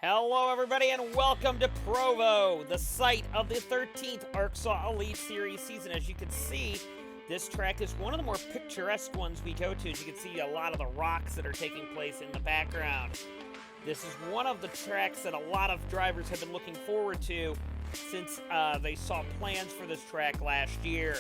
Hello everybody and welcome to Provo, the site of the 13th ARCSOA Elite Series season. As you can see, this track is one of the more picturesque ones we go to. As you can see, a lot of the rocks that are taking place in the background. This is one of the tracks that a lot of drivers have been looking forward to since they saw plans for this track last year.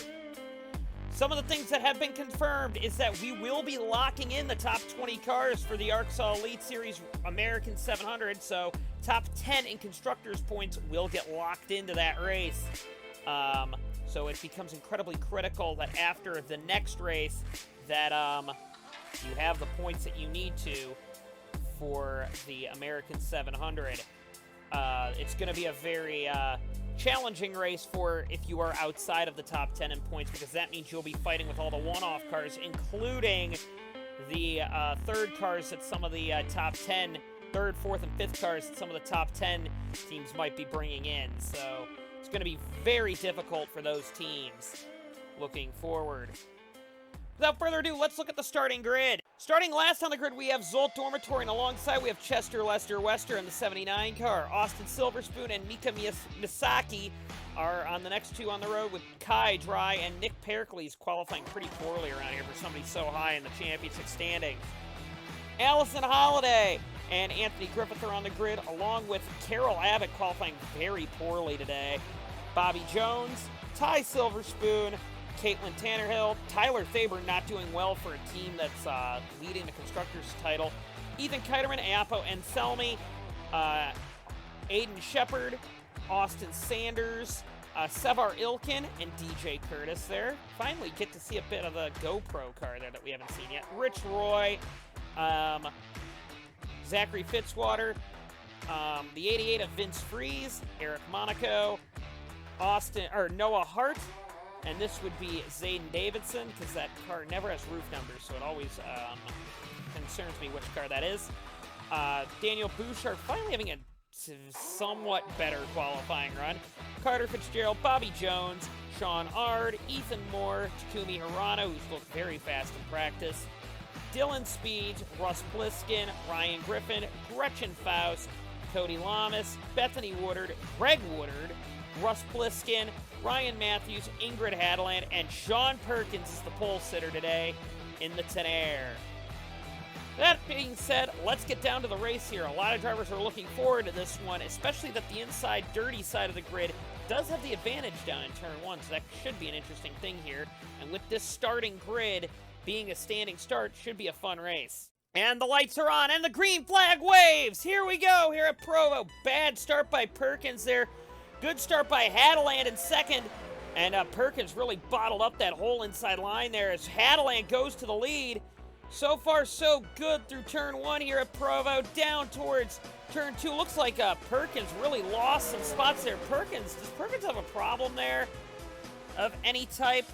Some of the things that have been confirmed is that we will be locking in the top 20 cars for the ARCSOA Elite Series American 700, so top 10 in constructors' points will get locked into that race. So it becomes incredibly critical that after the next race that you have the points that you need to for the American 700. It's going to be a very challenging race for if you are outside of the top 10 in points, because that means you'll be fighting with all the one-off cars, including the third cars that some of the top 10, third, fourth, and fifth cars that some of the top 10 teams might be bringing in. So it's going to be very difficult for those teams looking forward. Without further ado, let's look at the starting grid. Starting last on the grid, we have Zolt Dormitory, and alongside we have Chester Lester Wester in the 79 car. Austin Silverspoon and Mika Misaki are on the next two on the road, with Kai Dry and Nick Pericles qualifying pretty poorly around here for somebody so high in the championship standings. Allison Holiday and Anthony Griffith are on the grid, along with Carol Abbott qualifying very poorly today. Bobby Jones, Ty Silverspoon, Caitlin Tannerhill, Tyler Faber not doing well for a team that's leading the Constructors title, Ethan Kiterman, Apo Anselmi, Aiden Shepard, Austin Sanders, Sevar Ilkin, and DJ Curtis there. Finally get to see a bit of a GoPro car there that we haven't seen yet. Rich Roy, Zachary Fitzwater, the 88 of Vince Freeze, Eric Monaco, Noah Hart, and this would be Zayden Davidson, because that car never has roof numbers, so it always concerns me which car that is. Daniel Bouchard finally having a somewhat better qualifying run. Carter Fitzgerald, Bobby Jones, Sean Ard, Ethan Moore, Takumi Hirano, who's looked very fast in practice, Dylan Speed, Russ Pliskin, Ryan Griffin, Gretchen Faust, Cody Lamas, Bethany Woodard, Greg Woodard, Russ Pliskin, Ryan Matthews, Ingrid Hadeland, and Sean Perkins is the pole sitter today in the Tenaire. That being said, let's get down to the race here. A lot of drivers are looking forward to this one, especially that the inside dirty side of the grid does have the advantage down in turn one, so that should be an interesting thing here. And with this starting grid being a standing start, should be a fun race. And the lights are on, and the green flag waves! Here we go, here at Provo. Bad start by Perkins there. Good start by Hadeland in second, and Perkins really bottled up that whole inside line there as Hadeland goes to the lead. So far, so good through turn one here at Provo, down towards turn two. Looks like Perkins really lost some spots there. Does Perkins have a problem there of any type?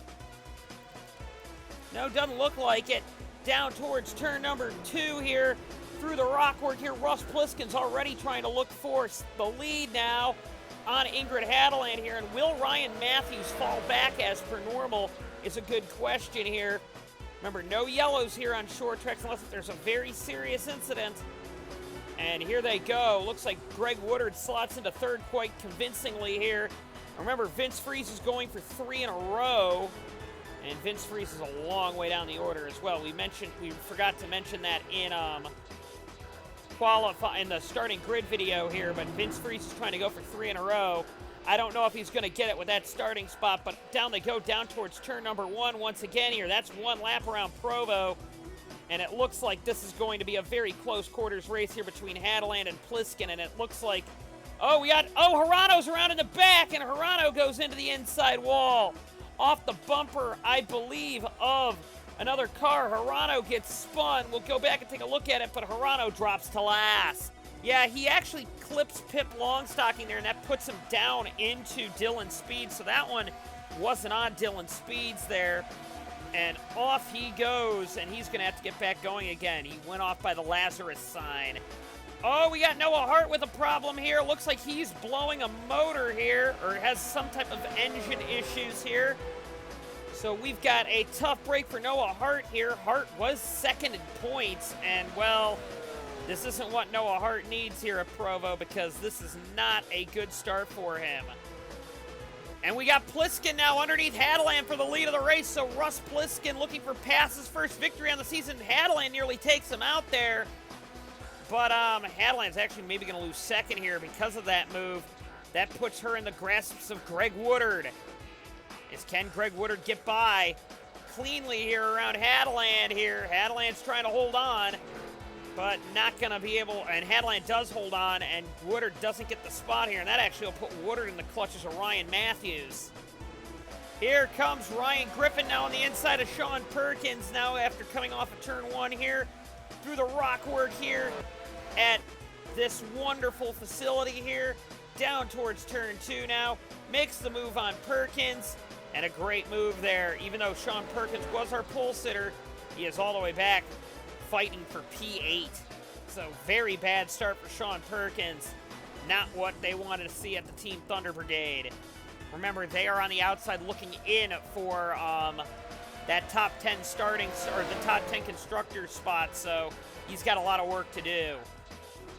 No, doesn't look like it. Down towards turn number two here, through the rock work here. Russ Pliskin's already trying to look for the lead now on Ingrid Hadeland here, and will Ryan Matthews fall back as per normal is a good question here. Remember, no yellows here on short tracks unless there's a very serious incident. And here they go. Looks like Greg Woodard slots into third quite convincingly here. Remember, Vince Freeze is going for 3 in a row, and Vince Freeze is a long way down the order as well. We forgot to mention that in in the starting grid video here, but Vince Freeze is trying to go for 3 in a row. I don't know if he's going to get it with that starting spot, but down they go, down towards turn number one once again here. That's one lap around Provo, and it looks like this is going to be a very close quarters race here between Hadeland and Pliskin, and it looks like, Hirano's around in the back, and Hirano goes into the inside wall. Off the bumper, I believe, of another car. Hirano gets spun. We'll go back and take a look at it, but Hirano drops to last. Yeah, he actually clips Pip Longstocking there, and that puts him down into Dylan Speed, so that one wasn't on Dylan Speed's there. And off he goes, and he's going to have to get back going again. He went off by the Lazarus sign. Oh, we got Noah Hart with a problem here. Looks like he's blowing a motor here, or has some type of engine issues here. So we've got a tough break for Noah Hart here. Hart was second in points, and well, This isn't what Noah Hart needs here at Provo because this is not a good start for him. And we got Pliskin now underneath Hadeland for the lead of the race. So Russ Pliskin looking for Pass's first victory on the season. Hadeland nearly takes him out there. But Hadeland's actually maybe going to lose second here because of that move. That puts her in the grasps of Greg Woodard. Can Greg Woodard get by cleanly here around Hadeland here? Hadeland's trying to hold on, but not going to be able, and Hadeland does hold on, and Woodard doesn't get the spot here, and that actually will put Woodard in the clutches of Ryan Matthews. Here comes Ryan Griffin now on the inside of Sean Perkins now after coming off of turn 1 here, through the rock work here at this wonderful facility here, down towards turn 2 now, makes the move on Perkins, and a great move there. Even though Sean Perkins was our pole sitter, he is all the way back fighting for P8. So very bad start for Sean Perkins. Not what they wanted to see at the Team Thunder Brigade. Remember, they are on the outside looking in for that top 10 starting, or the top 10 constructor spot, so he's got a lot of work to do.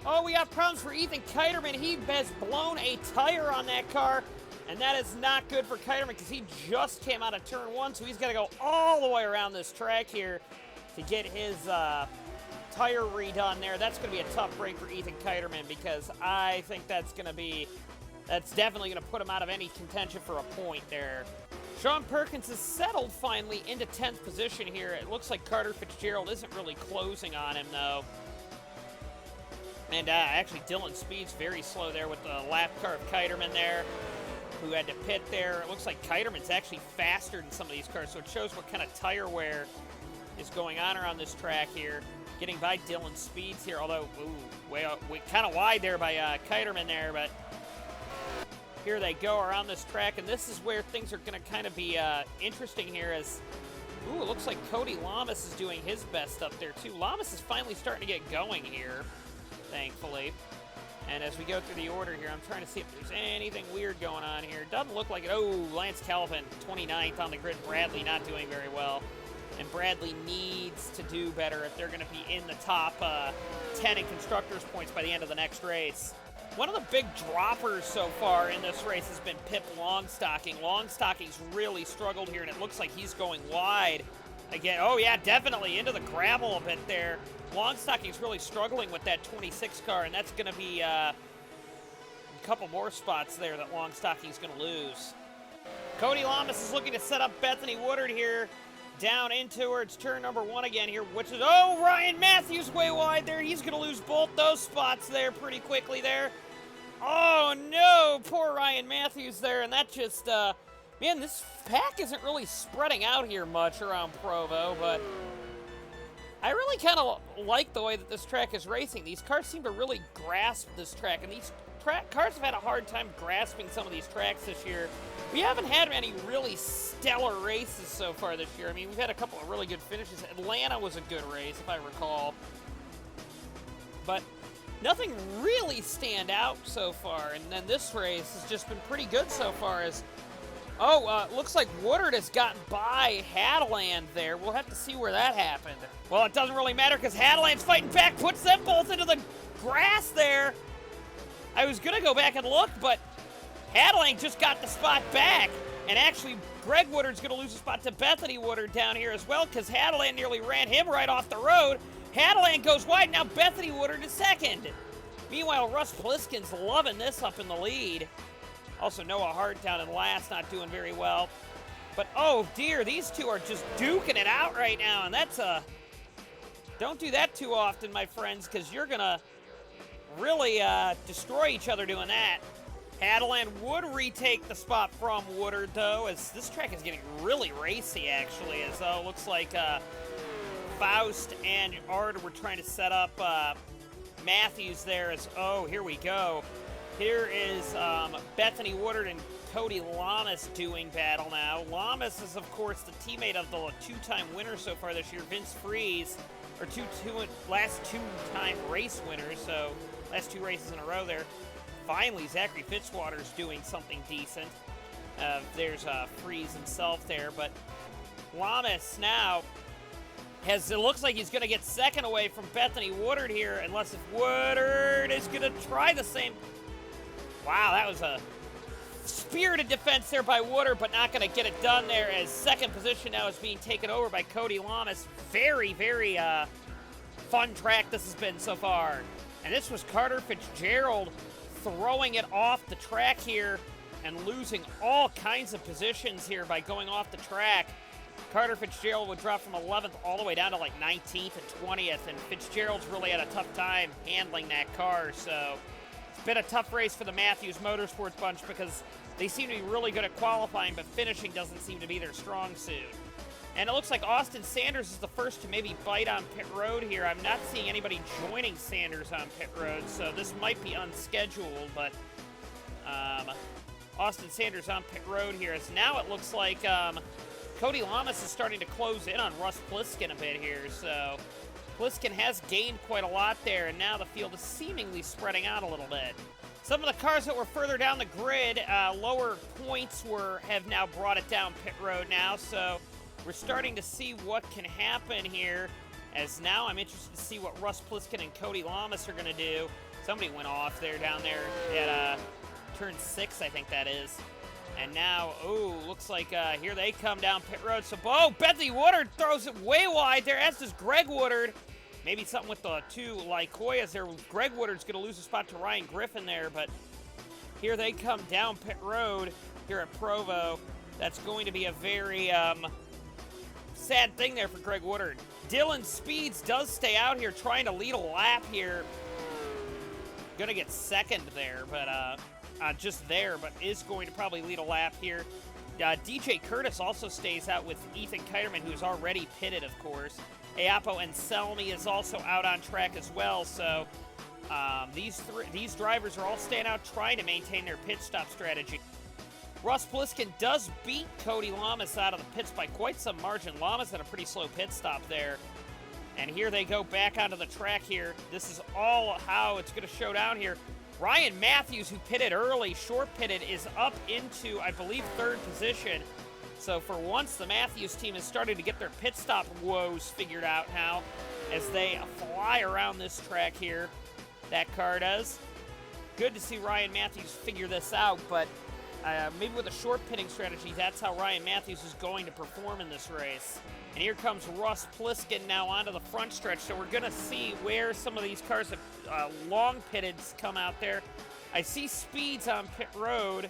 Oh, we got problems for Ethan Kiterman. He has blown a tire on that car, and that is not good for Kiterman because he just came out of turn 1, so he's got to go all the way around this track here to get his tire redone there. That's going to be a tough break for Ethan Kiterman because I think that's definitely going to put him out of any contention for a point there. Sean Perkins is settled finally into 10th position here. It looks like Carter Fitzgerald isn't really closing on him, though. And actually, Dylan Speed's very slow there with the lap car of Kiterman there, who had to pit there. It looks like Kiterman's actually faster than some of these cars, so it shows what kind of tire wear is going on around this track here. Getting by Dylan Speeds here, although, way kind of wide there by Kiterman there, but here they go around this track, and this is where things are going to kind of be interesting here as, it looks like Cody Lamas is doing his best up there, too. Lamas is finally starting to get going here, thankfully. And as we go through the order here, I'm trying to see if there's anything weird going on here. Doesn't look like it. Oh, Lance Calvin, 29th on the grid. Bradley not doing very well. And Bradley needs to do better if they're going to be in the top 10 in constructors' points by the end of the next race. One of the big droppers so far in this race has been Pip Longstocking. Longstocking's really struggled here, and it looks like he's going wide again. Oh, yeah, definitely into the gravel a bit there. Longstocking's really struggling with that 26 car, and that's going to be a couple more spots there that Longstocking's going to lose. Cody Lamas is looking to set up Bethany Woodard here down in towards turn number 1 again here, which is, oh, Ryan Matthews way wide there. He's going to lose both those spots there pretty quickly there. Oh, no, poor Ryan Matthews there, and that just, man, this pack isn't really spreading out here much around Provo, but I really kind of like the way that this track is racing. These cars seem to really grasp this track, and these cars have had a hard time grasping some of these tracks this year. We haven't had any really stellar races so far this year. I mean, we've had a couple of really good finishes. Atlanta was a good race, if I recall. But nothing really stand out so far, and then this race has just been pretty good so far as, looks like Woodard has gotten by Hadeland there. We'll have to see where that happened. Well, it doesn't really matter because Hadeland's fighting back, puts them both into the grass there. I was going to go back and look, but Hadeland just got the spot back. And actually, Greg Woodard's going to lose a spot to Bethany Woodard down here as well because Hadeland nearly ran him right off the road. Hadeland goes wide, now Bethany Woodard is second. Meanwhile, Russ Pliskin's loving this up in the lead. Also, Noah Hart down in last, not doing very well. But, oh, dear, these two are just duking it out right now, and that's don't do that too often, my friends, because you're going to really destroy each other doing that. Hadeland would retake the spot from Woodard, though, as this track is getting really racy, actually, as it looks like Faust and Ard were trying to set up Matthews there as, here we go. Here is Bethany Woodard and Cody Lamas doing battle now. Lamas is, of course, the teammate of the two-time winner so far this year, Vince Freeze, or last two-time race winners, so last 2 races in a row there. Finally, Zachary Fitzwater's doing something decent. There's Freeze himself there, but Lamas now As it looks like he's going to get second away from Bethany Woodard here, unless if Woodard is going to try the same. Wow, that was a spirited defense there by Woodard, but not going to get it done there, as second position now is being taken over by Cody Lamas. Very, very fun track this has been so far. And this was Carter Fitzgerald throwing it off the track here and losing all kinds of positions here by going off the track. Carter Fitzgerald would drop from 11th all the way down to like 19th and 20th, and Fitzgerald's really had a tough time handling that car, so it's been a tough race for the Matthews Motorsports bunch because they seem to be really good at qualifying, but finishing doesn't seem to be their strong suit. And it looks like Austin Sanders is the first to maybe bite on pit road here. I'm not seeing anybody joining Sanders on pit road, so this might be unscheduled, but Austin Sanders on pit road here. As now it looks like Cody Lamas is starting to close in on Russ Pliskin a bit here, so Pliskin has gained quite a lot there, and now the field is seemingly spreading out a little bit. Some of the cars that were further down the grid, lower points have now brought it down pit road now, so we're starting to see what can happen here, as now I'm interested to see what Russ Pliskin and Cody Lamas are going to do. Somebody went off there down there at turn 6, I think that is. And now, oh, looks like here they come down pit road. So, Bethany Woodard throws it way wide there, as does Greg Woodard. Maybe something with the two Lycoyas there. Greg Woodard's going to lose a spot to Ryan Griffin there, but here they come down pit road here at Provo. That's going to be a very sad thing there for Greg Woodard. Dylan Speeds does stay out here trying to lead a lap here. Going to get second there, but just there, but is going to probably lead a lap here. DJ Curtis also stays out with Ethan Kiterman, who's already pitted, of course. Ayapo and Selmy is also out on track as well, so these drivers are all staying out trying to maintain their pit stop strategy. Russ Pliskin does beat Cody Lamas out of the pits by quite some margin. Lamas had a pretty slow pit stop there. And here they go back onto the track here. This is all how it's going to show down here. Ryan Matthews, who pitted early, short pitted, is up into, I believe, third position. So for once, the Matthews team is starting to get their pit stop woes figured out now as they fly around this track here. That car does. Good to see Ryan Matthews figure this out, but maybe with a short pitting strategy, that's how Ryan Matthews is going to perform in this race. And here comes Russ Pliskin now onto the front stretch, so we're going to see where some of these cars have long pitted come out there. I see Speeds on pit road.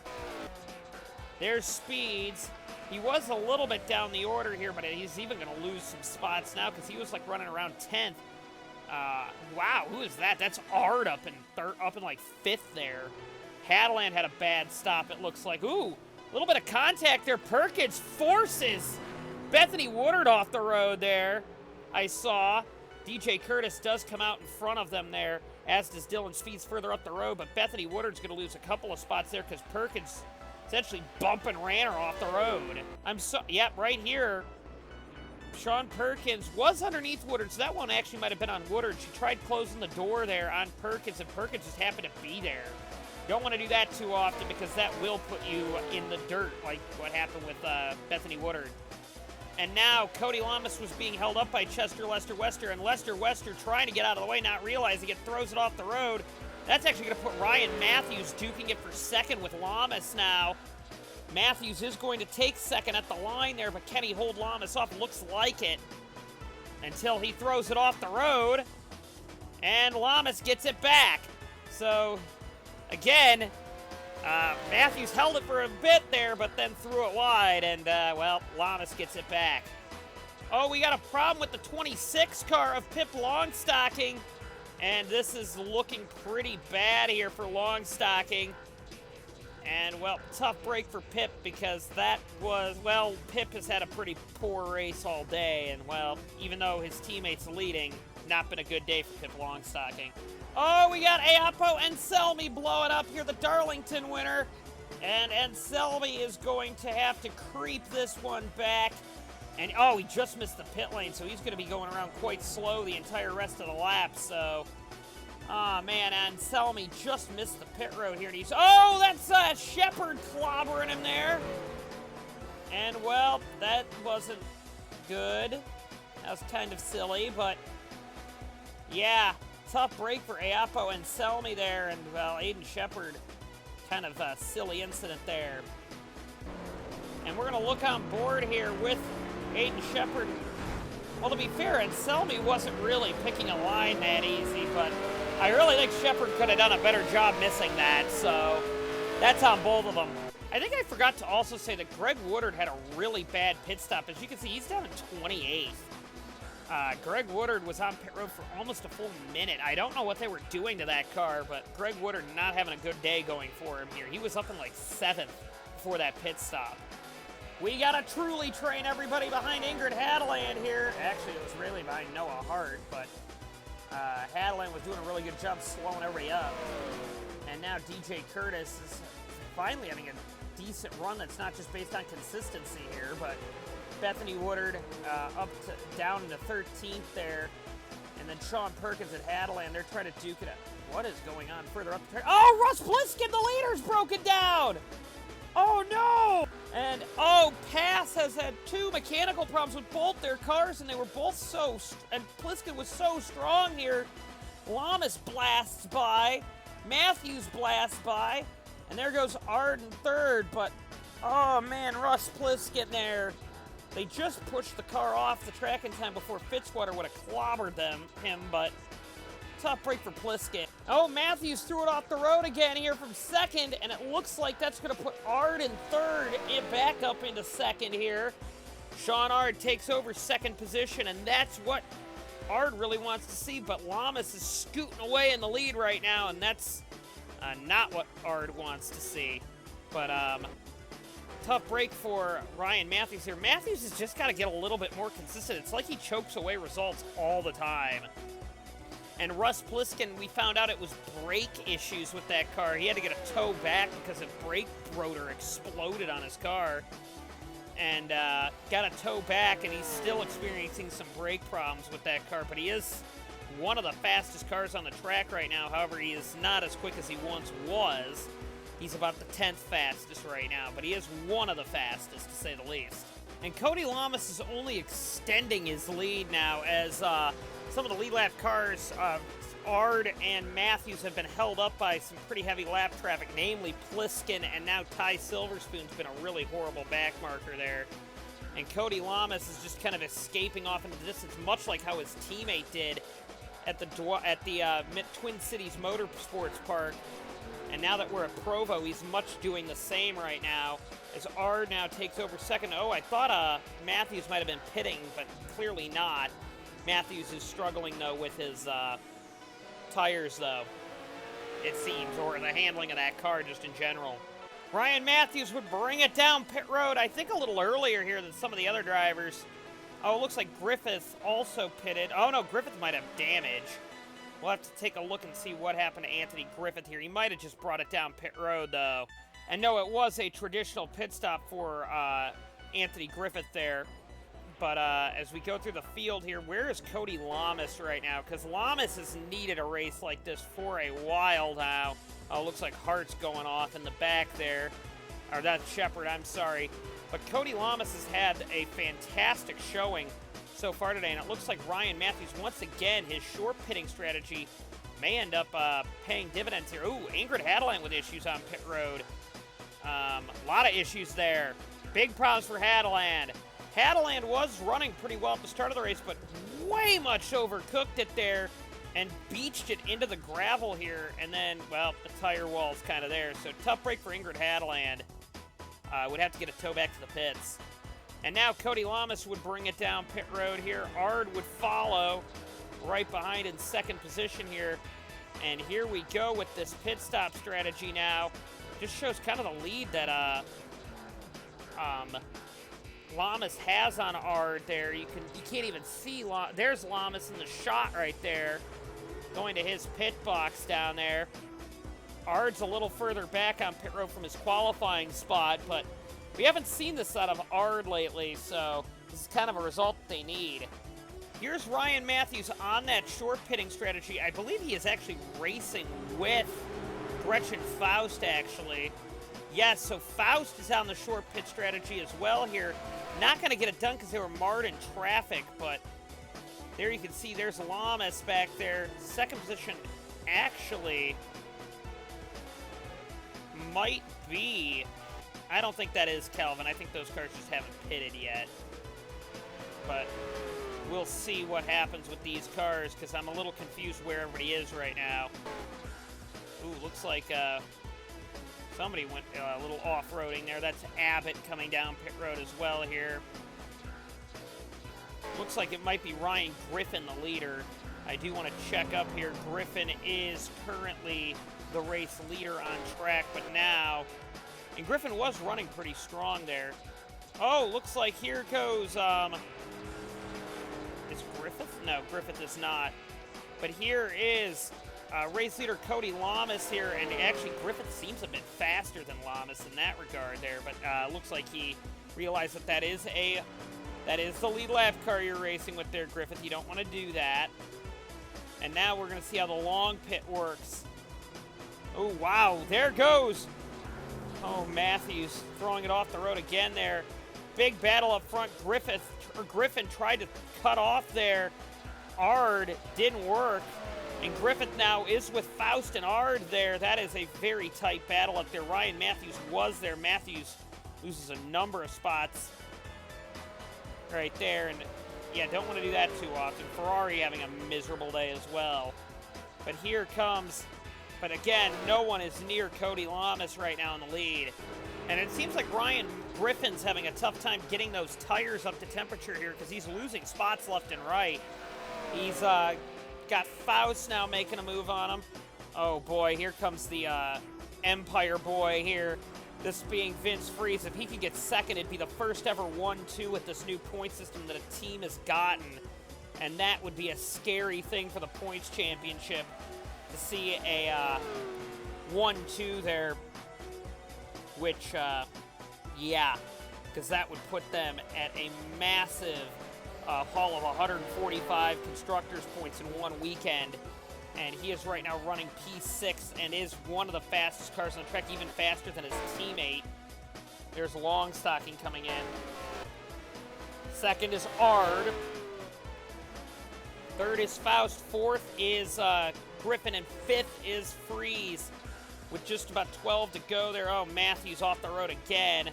There's Speeds. He was a little bit down the order here, but he's even going to lose some spots now because he was like running around 10th. Wow, who is that? That's Ard up in like 5th there. Hadeland had a bad stop, it looks like. Ooh, a little bit of contact there. Perkins forces Bethany Woodard off the road there, I saw. DJ Curtis does come out in front of them there, as does Dylan Speeds further up the road, but Bethany Woodard's going to lose a couple of spots there because Perkins essentially bumped and ran her off the road. Yep, right here. Sean Perkins was underneath Woodard, so that one actually might have been on Woodard. She tried closing the door there on Perkins, and Perkins just happened to be there. Don't want to do that too often because that will put you in the dirt, like what happened with Bethany Woodard. And now Cody Lamas was being held up by Lester Wester, and Lester Wester trying to get out of the way, not realizing it, throws it off the road. That's actually going to put Ryan Matthews duking it for second with Lamas now. Matthews is going to take second at the line there, but can he hold Lamas off? Looks like it until he throws it off the road, and Lamas gets it back. So, again, Matthews held it for a bit there, but then threw it wide, and, well, Lamas gets it back. Oh, we got a problem with the 26 car of Pip Longstocking, and this is looking pretty bad here for Longstocking. And, well, tough break for Pip because that was, well, Pip has had a pretty poor race all day, and, well, even though his teammate's leading, not been a good day for Pip Longstocking. Oh, we got Ayapo and Selmy blowing up here, the Darlington winner. And Selmy is going to have to creep this one back. And, oh, he just missed the pit lane, so he's going to be going around quite slow the entire rest of the lap. So, oh, man, and Selmy just missed the pit road here. And he's, oh, that's Shepard clobbering him there. And, well, that wasn't good. That That was kind of silly, but yeah, tough break for Apo and Selmy there, and well, Aiden Shepard, kind of a silly incident there. And we're going to look on board here with Aiden Shepard. Well, to be fair, and Selmy wasn't really picking a line that easy, but I really think Shepard could have done a better job missing that, so that's on both of them. I think I forgot to also say that Greg Woodard had a really bad pit stop. As you can see, he's down in 28th. Greg Woodard was on pit road for almost a full minute. I don't know what they were doing to that car, but Greg Woodard not having a good day going for him here. He was up in like 7th before that pit stop. We got to truly train everybody behind Ingrid Hadeland here. Actually, it was really behind Noah Hart, but Hadeland was doing a really good job slowing everybody up. And now DJ Curtis is finally having a decent run that's not just based on consistency here, but Bethany Woodard down into 13th there. And then Sean Perkins at Hadeland, they're trying to duke it out. What is going on further up the track? Oh, Russ Pliskin, the leader's broken down! Oh, no! And, oh, Pass has had 2 mechanical problems with both their cars, and they were both and Pliskin was so strong here. Lamas blasts by, Matthews blasts by, and there goes Ard in 3rd, but, oh, man, Russ Pliskin there. They just pushed the car off the track in time before Fitzwater would have clobbered him, but tough break for Pliskin. Oh, Matthews threw it off the road again here from 2nd, and it looks like that's going to put Ard in 3rd and back up into 2nd here. Sean Ard takes over 2nd position, and that's what Ard really wants to see, but Lamas is scooting away in the lead right now, and that's not what Ard wants to see. But tough break for Ryan Matthews here. Matthews has just got to get a little bit more consistent. It's like he chokes away results all the time. And Russ Pliskin, we found out it was brake issues with that car. He had to get a tow back because a brake rotor exploded on his car. And got a tow back, and he's still experiencing some brake problems with that car. But he is one of the fastest cars on the track right now. However, he is not as quick as he once was. He's about the 10th fastest right now, but he is one of the fastest, to say the least. And Cody Lamas is only extending his lead now as some of the lead lap cars, Ard and Matthews, have been held up by some pretty heavy lap traffic, namely Pliskin, and now Ty Silverspoon's been a really horrible back marker there. And Cody Lamas is just kind of escaping off into the distance, much like how his teammate did at the Twin Cities Motorsports Park. And now that we're at Provo, he's much doing the same right now, as Ard now takes over 2nd. Oh, I thought Matthews might have been pitting, but clearly not. Matthews is struggling, though, with his tires, though, it seems, or the handling of that car just in general. Ryan Matthews would bring it down pit road, I think a little earlier here than some of the other drivers. Oh, it looks like Griffith also pitted. Oh, no, Griffith might have damage. We'll have to take a look and see what happened to Anthony Griffith here. He might have just brought it down pit road, though. And no, it was a traditional pit stop for Anthony Griffith there. But as we go through the field here, where is Cody Lamas right now? Because Lamas has needed a race like this for a while now. Oh, looks like Hart's going off in the back there. Or that's Shepard, I'm sorry. But Cody Lamas has had a fantastic showing so far today, and it looks like Ryan Matthews, once again, his short pitting strategy may end up paying dividends here. Ooh, Ingrid Hadeland with issues on pit road. A lot of issues there. Big problems for Hadeland. Hadeland was running pretty well at the start of the race, but way much overcooked it there and beached it into the gravel here. And then, well, the tire wall's kind of there. So tough break for Ingrid Hadeland. Would have to get a tow back to the pits. And now Cody Lamas would bring it down pit road here. Ard would follow right behind in 2nd position here. And here we go with this pit stop strategy now. Just shows kind of the lead that Lamas has on Ard there. You can't even see there's Lamas in the shot right there, going to his pit box down there. Ard's a little further back on pit road from his qualifying spot, but we haven't seen this out of Ard lately, so this is kind of a result that they need. Here's Ryan Matthews on that short pitting strategy. I believe he is actually racing with Gretchen Faust, actually. Yes, so Faust is on the short pit strategy as well here. Not going to get it done because they were marred in traffic, but There you can see there's Lamas back there. Second position actually might be... I don't think that is Kelvin. I think those cars just haven't pitted yet. But we'll see what happens with these cars, because I'm a little confused where everybody is right now. Ooh, looks like somebody went a little off-roading there. That's Abbott coming down pit road as well here. Looks like it might be Ryan Griffin, the leader. I do want to check up here. Griffin is currently the race leader on track, but now... And Griffin was running pretty strong there. Oh, looks like here goes... Is Griffith? No, Griffith is not. But here is race leader Cody Lamas here, and actually Griffith seems a bit faster than Lamas in that regard there, but looks like he realized that that is the lead lap car you're racing with there, Griffith. You don't want to do that. And now we're going to see how the long pit works. Oh, wow, there goes. Oh, Matthews throwing it off the road again there. Big battle up front. Griffin tried to cut off there. Ard didn't work. And Griffith now is with Faust and Ard there. That is a very tight battle up there. Ryan Matthews was there. Matthews loses a number of spots right there. And yeah, don't want to do that too often. Ferrari having a miserable day as well. But here comes... But again, no one is near Cody Lamas right now in the lead. And it seems like Ryan Griffin's having a tough time getting those tires up to temperature here because he's losing spots left and right. He's got Faust now making a move on him. Oh boy, here comes the Empire boy here. This being Vince Freeze. If he could get second, it'd be the first ever 1-2 with this new point system that a team has gotten. And that would be a scary thing for the points championship. To see a 1-2 there, which, yeah, because that would put them at a massive haul of 145 constructors points in one weekend. And he is right now running P6 and is one of the fastest cars on the track, even faster than his teammate. There's Longstocking coming in. Second is Ard. Third is Faust. Fourth is Griffin, and fifth is Freeze with just about 12 to go there. Oh, Matthews off the road again.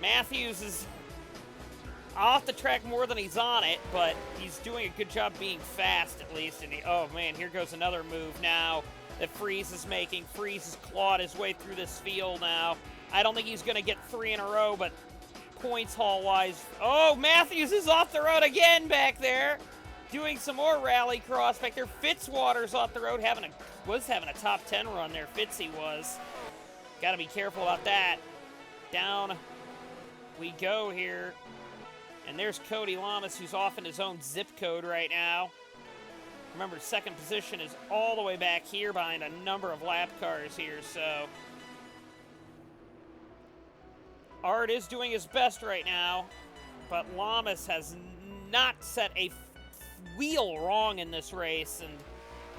Matthews is off the track more than he's on it, but he's doing a good job being fast at least. And oh man, here goes another move now that Freeze is making. Freeze has clawed his way through this field now. I don't think he's going to get 3 in a row, but points haul wise. Oh, Matthews is off the road again back there. Doing some more rally cross back there. Fitzwater's off the road, was having a top 10 run there. Fitzy was. Got to be careful about that. Down we go here. And there's Cody Lamas, who's off in his own zip code right now. Remember, second position is all the way back here behind a number of lap cars here, so... Art is doing his best right now, but Lamas has not set a wheel wrong in this race, and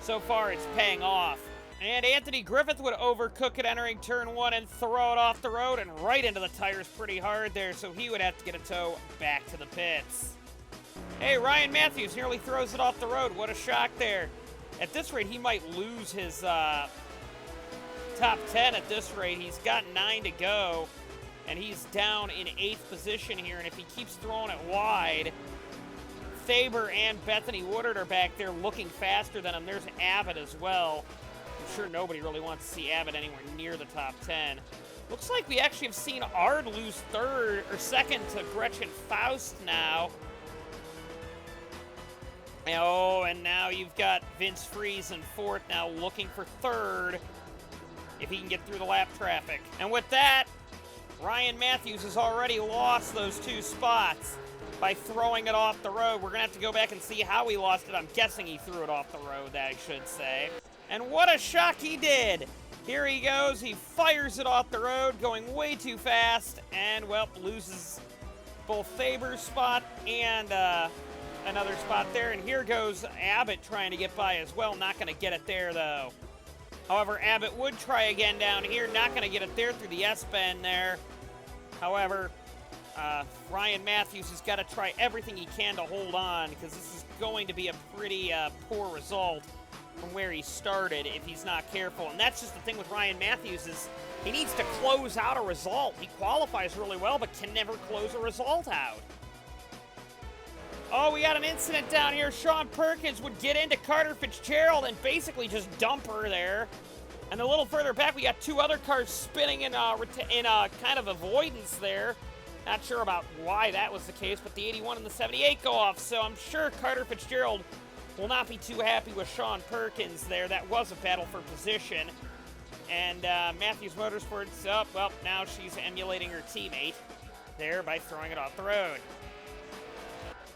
so far it's paying off. And Anthony Griffith would overcook it entering turn 1 and throw it off the road and right into the tires pretty hard there, so he would have to get a tow back to the pits. Hey, Ryan Matthews nearly throws it off the road. What a shock there. At this rate, he might lose his top 10 at this rate. He's got 9 to go, and he's down in 8th position here, and if he keeps throwing it wide... Faber and Bethany Woodard are back there looking faster than him. There's Abbott as well. I'm sure nobody really wants to see Abbott anywhere near the top 10. Looks like we actually have seen Ard lose second to Gretchen Faust now. Oh, and now you've got Vince Freeze in 4th now looking for 3rd if he can get through the lap traffic. And with that, Ryan Matthews has already lost those 2 spots. By throwing it off the road. We're going to have to go back and see how he lost it. I'm guessing he threw it off the road, I should say. And what a shock he did. Here he goes. He fires it off the road, going way too fast, and, well, loses both Faber's spot and another spot there. And here goes Abbott trying to get by as well. Not going to get it there, though. However, Abbott would try again down here. Not going to get it there through the S-bend there. However... Ryan Matthews has got to try everything he can to hold on, because this is going to be a pretty poor result from where he started if he's not careful. And that's just the thing with Ryan Matthews, is he needs to close out a result. He qualifies really well, but can never close a result out. Oh, we got an incident down here. Sean Perkins would get into Carter Fitzgerald and basically just dump her there. And a little further back, we got two other cars spinning in kind of avoidance there. Not sure about why that was the case, but the 81 and the 78 go off. So I'm sure Carter Fitzgerald will not be too happy with Sean Perkins there. That was a battle for position. And Matthews Motorsports, oh, well, now she's emulating her teammate there by throwing it off the road.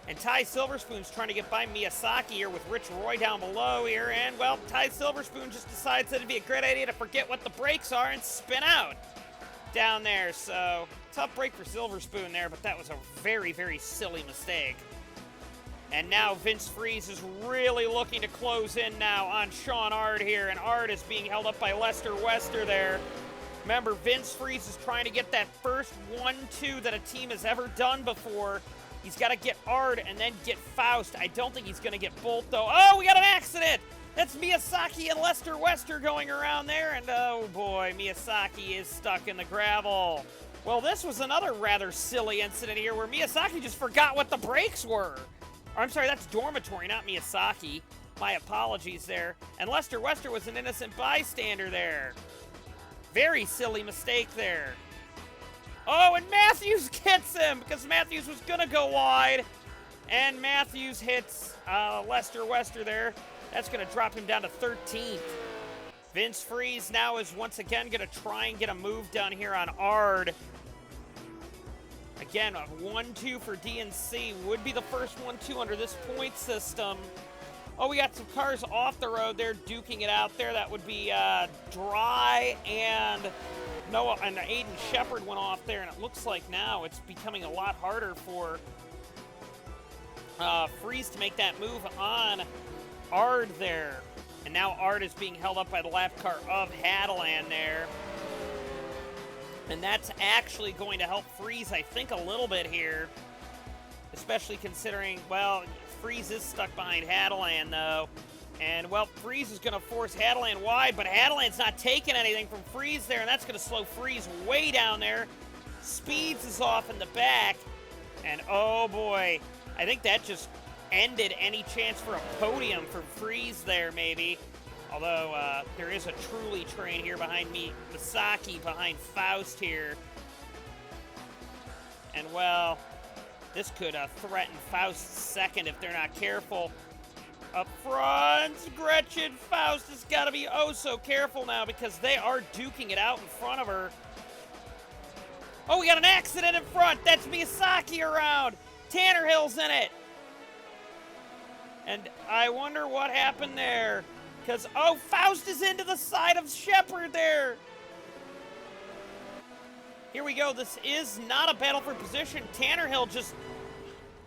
And Ty Silverspoon's trying to get by Miyazaki here with Rich Roy down below here. And, well, Ty Silverspoon just decides that it'd be a great idea to forget what the brakes are and spin out down there. So, tough break for Silverspoon there, but that was a very, very silly mistake. And now Vince Freeze is really looking to close in now on Sean Ard here. And Ard is being held up by Lester Wester there. Remember, Vince Freeze is trying to get that first 1-2 that a team has ever done before. He's got to get Ard and then get Faust. I don't think he's going to get Bolt, though. Oh, we got an accident! That's Miyazaki and Lester Wester going around there. And, oh, boy, Miyazaki is stuck in the gravel. Well, this was another rather silly incident here where Miyazaki just forgot what the brakes were. I'm sorry, that's Dormitory, not Miyazaki. My apologies there. And Lester Wester was an innocent bystander there. Very silly mistake there. Oh, and Matthews gets him because Matthews was going to go wide. And Matthews hits Lester Wester there. That's going to drop him down to 13th. Vince Freeze now is once again going to try and get a move done here on Ard. Again, a 1-2 for DNC would be the first 1-2 under this point system. Oh, we got some cars off the road there duking it out there. That would be Dry and Noah, and Aiden Shepard went off there, and it looks like now it's becoming a lot harder for Freeze to make that move on Ard there. And now Ard is being held up by the lap car of Hadeland there. And that's actually going to help Freeze, I think, a little bit here. Especially considering, well, Freeze is stuck behind Hadeland, though. And, well, Freeze is going to force Hadeland wide, but Hadeland's not taking anything from Freeze there, and that's going to slow Freeze way down there. Speeds is off in the back. And, oh, boy, I think that just ended any chance for a podium for Freeze there, maybe. Although, there is a Truly train here behind me. Misaki behind Faust here. And, well, this could threaten Faust's second if they're not careful. Up front, Gretchen Faust has got to be oh so careful now because they are duking it out in front of her. Oh, we got an accident in front. That's Miyazaki around. Tannerhill's in it. And I wonder what happened there. Because, oh, Faust is into the side of Shepard there. Here we go. This is not a battle for position. Tannerhill just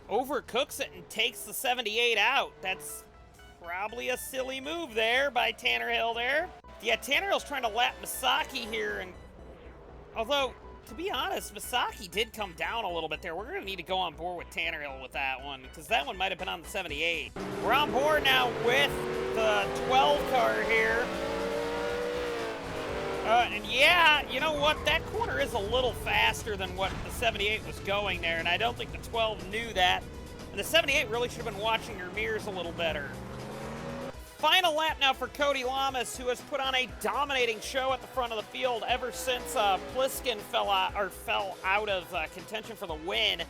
overcooks it and takes the 78 out. That's probably a silly move there by Tannerhill there. Yeah, Tannerhill's trying to lap Misaki here. And although, to be honest, Misaki did come down a little bit there. We're going to need to go on board with Tannerhill with that one because that one might have been on the 78. We're on board now with the 12 car here. And yeah, you know what? That corner is a little faster than what the 78 was going there, and I don't think the 12 knew that. And the 78 really should have been watching her mirrors a little better. Final lap now for Cody Lamas, who has put on a dominating show at the front of the field ever since Pliskin fell out of contention for the win.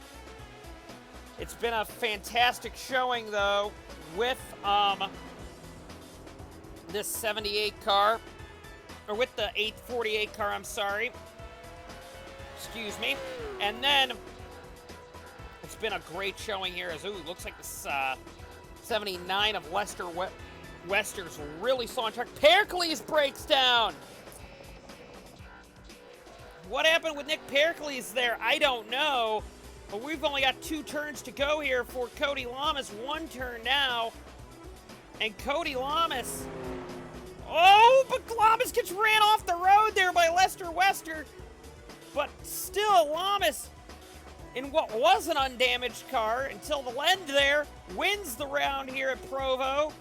It's been a fantastic showing, though, with this 78 car. Or with the 848 car, I'm sorry. Excuse me. And then it's been a great showing here as, ooh, looks like this 79 of Wester's really slow on track. Pericles breaks down. What happened with Nick Pericles there? I don't know. But we've only got 2 turns to go here for Cody Lamas. 1 turn now. And Cody Lamas... Oh, but Lamas gets ran off the road there by Lester Wester. But still, Lamas in what was an undamaged car until the end there, wins the round here at Provo.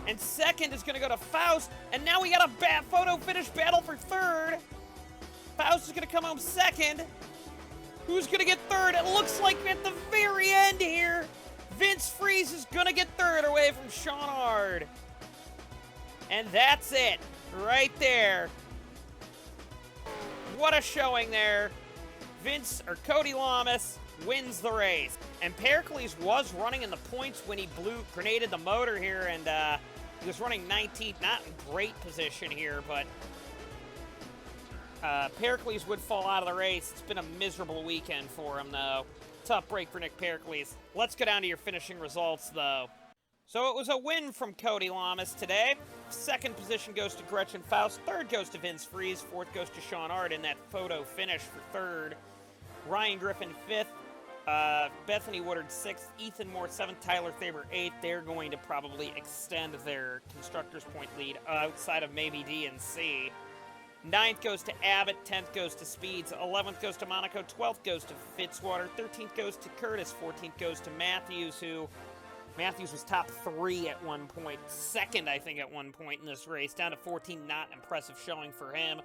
And second is going to go to Faust. And now we got a photo finish battle for third. Faust is going to come home second. Who's going to get third? It looks like at the very end here, Vince Freeze is going to get third away from Shawnard. And that's it, right there. What a showing there. Cody Lamas wins the race. And Pericles was running in the points when he grenaded the motor here, and he was running 19th, not in great position here, but Pericles would fall out of the race. It's been a miserable weekend for him, though. Tough break for Nick Pericles. Let's go down to your finishing results, though. So it was a win from Cody Lamas today. Second position goes to Gretchen Faust. Third goes to Vince Freeze. Fourth goes to Shawnard in that photo finish for third. Ryan Griffin, fifth. Bethany Woodard, sixth. Ethan Moore, seventh. Tyler Thaber, eighth. They're going to probably extend their constructors' point lead outside of maybe D and C. 9th goes to Abbott, 10th goes to Speeds, 11th goes to Monaco, 12th goes to Fitzwater, 13th goes to Curtis, 14th goes to Matthews, who Matthews was top 3 at one point, second, I think, at one point in this race, down to 14, not impressive showing for him.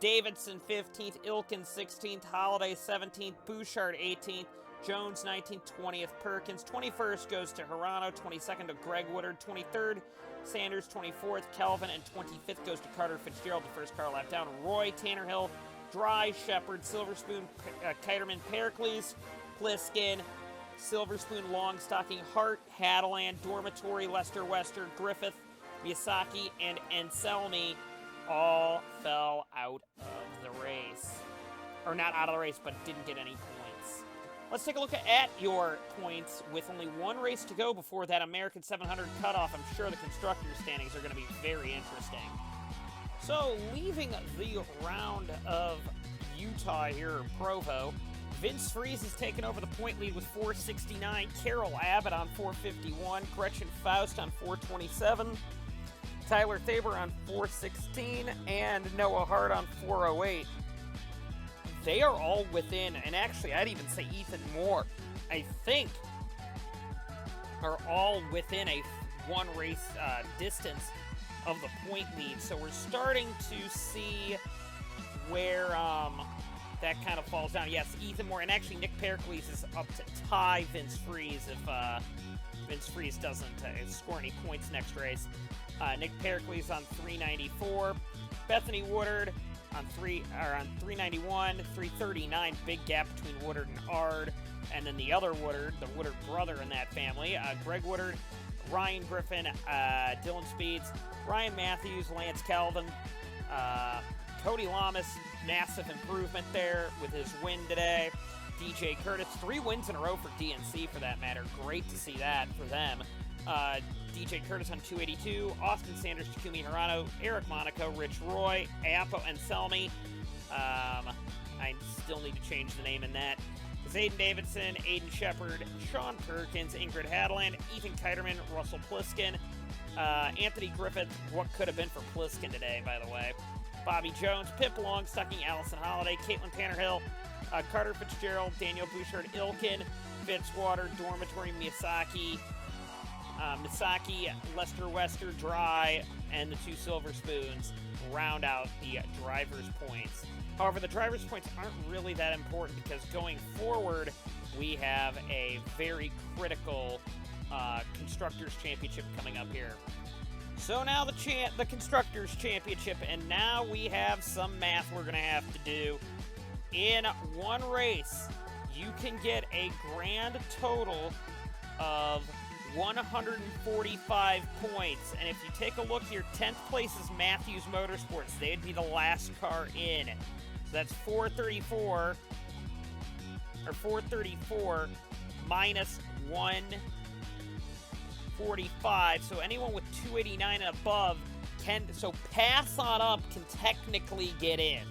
Davidson, 15th, Ilkin, 16th, Holiday, 17th, Bouchard, 18th, Jones, 19th, 20th, Perkins, 21st goes to Hirano, 22nd to Greg Woodard, 23rd, Sanders, 24th, Kelvin, and 25th goes to Carter Fitzgerald, the first car lap down. Roy, Tannerhill, Dry, Shepard, Silverspoon, Kiterman, Pericles, Pliskin, Silverspoon, Longstocking, Hart, Hadeland, Dormitory, Lester Wester, Griffith, Miyazaki, and Anselmi all fell out of the race. Or not out of the race, but didn't get any points. Let's take a look at your points with only one race to go before that American 700 cutoff. I'm sure the constructors' standings are going to be very interesting. So, leaving the round of Utah here in Provo, Vince Freeze has taken over the point lead with 469, Carol Abbott on 451, Gretchen Faust on 427, Tyler Thaber on 416, and Noah Hart on 408. They are all within, and actually I'd even say Ethan Moore, I think, are all within a one race distance of the point lead. So we're starting to see where that kind of falls down. Yes, Ethan Moore, and actually Nick Pericles is up to tie Vince Freeze if Vince Freeze doesn't score any points next race. Nick Pericles on 394, Bethany Woodard on 391, 339, big gap between Woodard and Ard, and then the other Woodard, the Woodard brother in that family, Greg Woodard, Ryan Griffin, Dylan Speeds, Ryan Matthews, Lance Calvin, Cody Lamas, massive improvement there with his win today. DJ Curtis, 3 wins in a row for DNC for that matter. Great to see that for them. DJ Curtis on 282, Austin Sanders, Takumi Hirano, Eric Monaco, Rich Roy, Apo Anselmi. I still need to change the name in that. Zayden Davidson, Aiden Shepard, Sean Perkins, Ingrid Hadeland, Ethan Kiterman, Russell Pliskin, Anthony Griffith, what could have been for Pliskin today, by the way. Bobby Jones, Pip Longstocking, Allison Holiday, Caitlin Tannerhill, Carter Fitzgerald, Daniel Bouchard, Ilkin, Fitzwater, Dormitory, Miyazaki, Misaki, Lester Wester, Dry, and the 2 Silver Spoons round out the driver's points. However, the driver's points aren't really that important because going forward, we have a very critical Constructors' Championship coming up here. So now the Constructors' Championship, and now we have some math we're going to have to do. In one race, you can get a grand total of 145 points, and if you take a look here, 10th place is Matthews Motorsports. They'd be the last car in. So that's 434 minus 145. So anyone with 289 and above so pass on up can technically get in.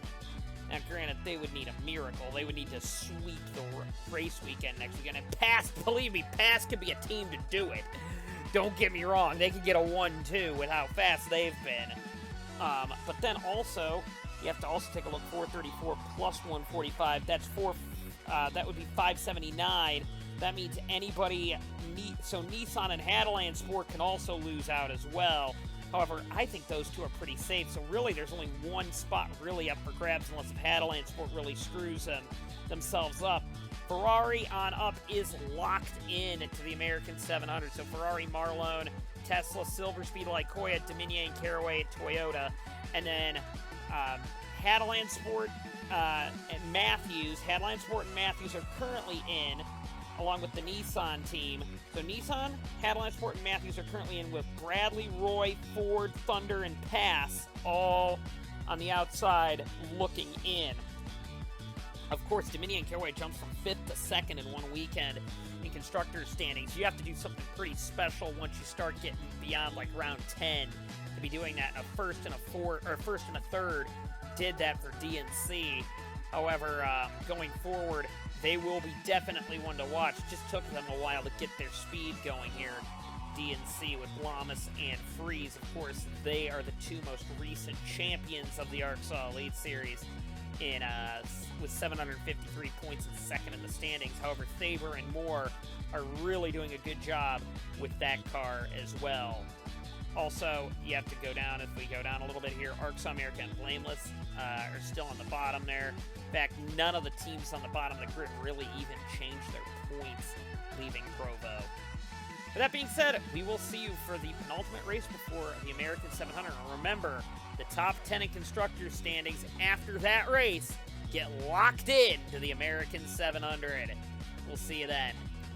Now, granted, they would need a miracle. They would need to sweep the race weekend next weekend. And Pass, believe me, Pass could be a team to do it. Don't get me wrong. They could get a 1-2 with how fast they've been. But then also, you have to also take a look. 434 plus 145. That's that would be 579. That means anybody, so Nissan and Hadeland Sport can also lose out as well. However, I think those two are pretty safe, so really there's only one spot really up for grabs unless if Hadeland Sport really screws themselves up. Ferrari on up is locked in to the American 700, so Ferrari, Marlon, Tesla, Silver Speed, Lycoya, Dominion, Caraway, Toyota, and then Hadeland Sport and Matthews. Hadeland Sport and Matthews are currently in, along with the Nissan team. So Nissan, Hadeland Sport, and Matthews are currently in with Bradley, Roy, Ford, Thunder, and Pass all on the outside looking in. Of course, Dominion Caraway jumps from 5th to 2nd in one weekend in constructors standings. You have to do something pretty special once you start getting beyond round 10 to be doing that. A 1st and a 4th, or 1st and a 3rd did that for DNC. However, going forward, they will be definitely one to watch. Just took them a while to get their speed going here. DNC with Lamas and Freeze. Of course, they are the two most recent champions of the ARCSOA Elite Series with 753 points and 2nd in the standings. However, Thaber and Moore are really doing a good job with that car as well. Also, you have to go down, if we go down a little bit here, ARCSOA America and Blameless are still on the bottom there. In fact, none of the teams on the bottom of the grid really even changed their points leaving Provo. With that being said, we will see you for the penultimate race before the American 700. And remember, the top 10 in constructors standings after that race get locked in to the American 700. We'll see you then.